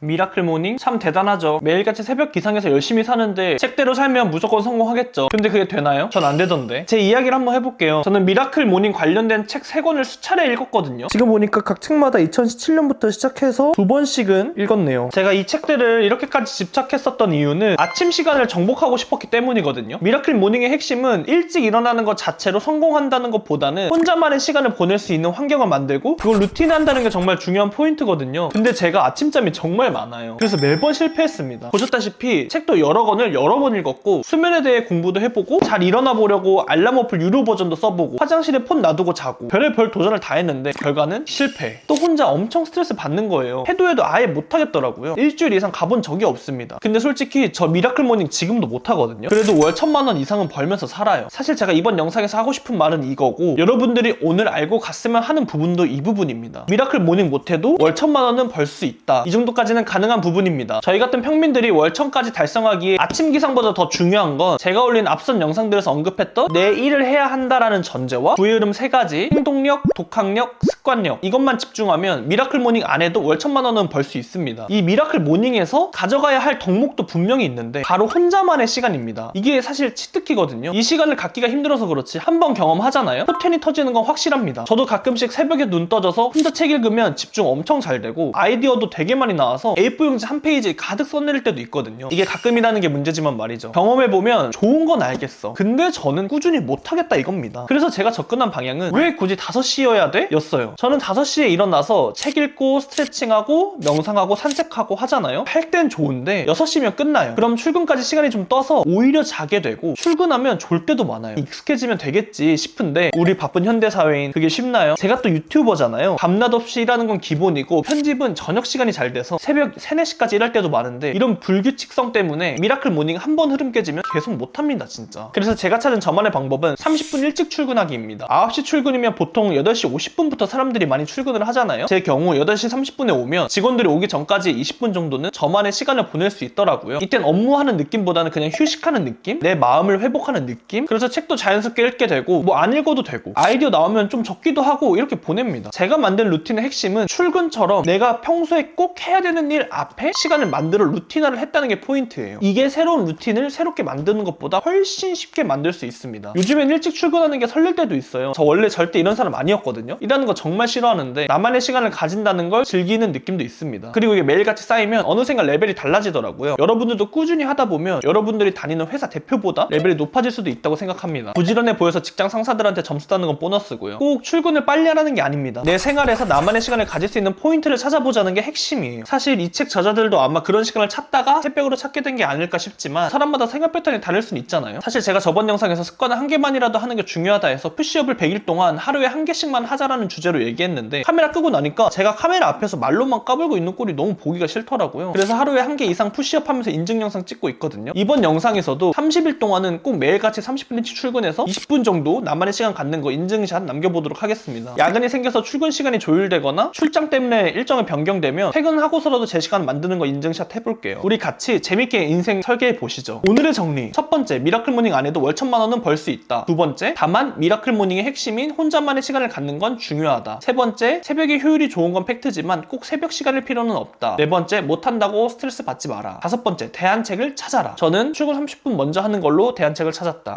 미라클 모닝? 참 대단하죠. 매일같이 새벽 기상해서 열심히 사는데 책대로 살면 무조건 성공하겠죠. 근데 그게 되나요? 전 안 되던데. 제 이야기를 한번 해볼게요. 저는 미라클 모닝 관련된 책 3권을 수차례 읽었거든요. 지금 보니까 각 책마다 2017년부터 시작해서 2번씩은 읽었네요. 제가 이 책들을 이렇게까지 집착했었던 이유는 아침 시간을 정복하고 싶었기 때문이거든요. 미라클 모닝의 핵심은 일찍 일어나는 것 자체로 성공한다는 것보다는 혼자만의 시간을 보낼 수 있는 환경을 만들고 그걸 루틴화한다는 게 정말 중요한 포인트거든요. 근데 제가 아침잠이 정말 많아요. 그래서 매번 실패했습니다. 보셨다시피 책도 여러 권을 여러 번 읽었고 수면에 대해 공부도 해보고 잘 일어나 보려고 알람 어플 유료 버전도 써보고 화장실에 폰 놔두고 자고 별의별 도전을 다 했는데 결과는 실패. 또 혼자 엄청 스트레스 받는 거예요. 해도 아예 못하겠더라고요. 일주일 이상 가본 적이 없습니다. 근데 솔직히 저 미라클 모닝 지금도 못하거든요. 그래도 월 1000만원 이상은 벌면서 살아요. 사실 제가 이번 영상에서 하고 싶은 말은 이거고 여러분들이 오늘 알고 갔으면 하는 부분도 이 부분입니다. 미라클 모닝 못해도 월 1000만원은 벌 수 있다. 이 정도까지는 가능한 부분입니다. 저희 같은 평민들이 월 1000까지 달성하기에 아침 기상보다 더 중요한 건 제가 올린 앞선 영상들에서 언급했던 내 일을 해야 한다라는 전제와 부의 흐름 3가지 행동력, 독학력, 습관력 이것만 집중하면 미라클 모닝 안 해도 월 1000만원은 벌 수 있습니다. 이 미라클 모닝에서 가져가야 할 덕목도 분명히 있는데 바로 혼자만의 시간입니다. 이게 사실 치트키거든요. 이 시간을 갖기가 힘들어서 그렇지 한번 경험하잖아요? 포텐이 터지는 건 확실합니다. 저도 가끔씩 새벽에 눈 떠져서 혼자 책 읽으면 집중 엄청 잘 되고 아이디어도 되게 많이 나와서 A4 용지 한 페이지 가득 써내릴 때도 있거든요. 이게 가끔이라는 게 문제지만 말이죠. 경험해보면 좋은 건 알겠어. 근데 저는 꾸준히 못하겠다 이겁니다. 그래서 제가 접근한 방향은 왜 굳이 5시여야 돼? 였어요. 저는 5시에 일어나서 책 읽고 스트레칭하고 명상하고 산책하고 하잖아요. 할 땐 좋은데 6시면 끝나요. 그럼 출근까지 시간이 좀 떠서 오히려 자게 되고 출근하면 졸 때도 많아요. 익숙해지면 되겠지 싶은데 우리 바쁜 현대사회인 그게 쉽나요? 제가 또 유튜버잖아요. 밤낮 없이 일하는 건 기본이고 편집은 저녁 시간이 잘 돼서 새벽 3, 4시까지 일할 때도 많은데 이런 불규칙성 때문에 미라클 모닝 한 번 흐름 깨지면 계속 못합니다 진짜. 그래서 제가 찾은 저만의 방법은 30분 일찍 출근하기입니다. 9시 출근이면 보통 8시 50분부터 사람들이 많이 출근을 하잖아요. 제 경우 8시 30분에 오면 직원들이 오기 전까지 20분 정도는 저만의 시간을 보낼 수 있더라고요. 이땐 업무하는 느낌보다는 그냥 휴식하는 느낌? 내 마음을 회복하는 느낌? 그래서 책도 자연스럽게 읽게 되고 뭐 안 읽어도 되고 아이디어 나오면 좀 적기도 하고 이렇게 보냅니다. 제가 만든 루틴의 핵심은 출근처럼 내가 평소에 꼭 해야 되는 일 앞에 시간을 만들어 루틴화를 했다는 게 포인트예요. 이게 새로운 루틴을 새롭게 만드는 것보다 훨씬 쉽게 만들 수 있습니다. 요즘엔 일찍 출근하는 게 설렐 때도 있어요. 저 원래 절대 이런 사람 아니었거든요. 일하는 거 정말 싫어하는데 나만의 시간을 가진다는 걸 즐기는 느낌도 있습니다. 그리고 이게 매일같이 쌓이면 어느샌가 레벨이 달라지더라고요. 여러분들도 꾸준히 하다 보면 여러분들이 다니는 회사 대표보다 레벨이 높아질 수도 있다고 생각합니다. 부지런해 보여서 직장 상사들한테 점수 따는 건 보너스고요. 꼭 출근을 빨리 하라는 게 아닙니다. 내 생활에서 나만의 시간을 가질 수 있는 포인트를 찾아보자는 게 핵심이에요. 사실 이 책 저자들도 아마 그런 시간을 찾다가 새벽으로 찾게 된 게 아닐까 싶지만 사람마다 생활 패턴이 다를 수는 있잖아요. 사실 제가 저번 영상에서 습관을 1개만이라도 하는 게 중요하다 해서 푸시업을 100일 동안 하루에 1개씩만 하자라는 주제로 얘기했는데 카메라 끄고 나니까 제가 카메라 앞에서 말로만 까불고 있는 꼴이 너무 보기가 싫더라고요. 그래서 하루에 1개 이상 푸시업 하면서 인증 영상 찍고 있거든요. 이번 영상에서도 30일 동안은 꼭 매일같이 30분 일찍 출근해서 20분 정도 나만의 시간 갖는 거 인증샷 남겨보도록 하겠습니다. 야근이 생겨서 출근 시간이 조율되거나 출장 때문에 일정이 변경되면 퇴근하고서라도 제 시간 만드는 거 인증샷 해볼게요. 우리 같이 재밌게 인생 설계해 보시죠. 오늘의 정리. 첫 번째, 미라클 모닝 안 해도 월 1000만원은 벌 수 있다. 두 번째, 다만 미라클 모닝의 핵심인 혼자만의 시간을 갖는 건 중요하다. 세 번째, 새벽에 효율이 좋은 건 팩트지만 꼭 새벽 시간일 필요는 없다. 네 번째, 못한다고 스트레스 받지 마라. 다섯 번째, 대안책을 찾아라. 저는 출근 30분 먼저 하는 걸로 대안책을 찾았다.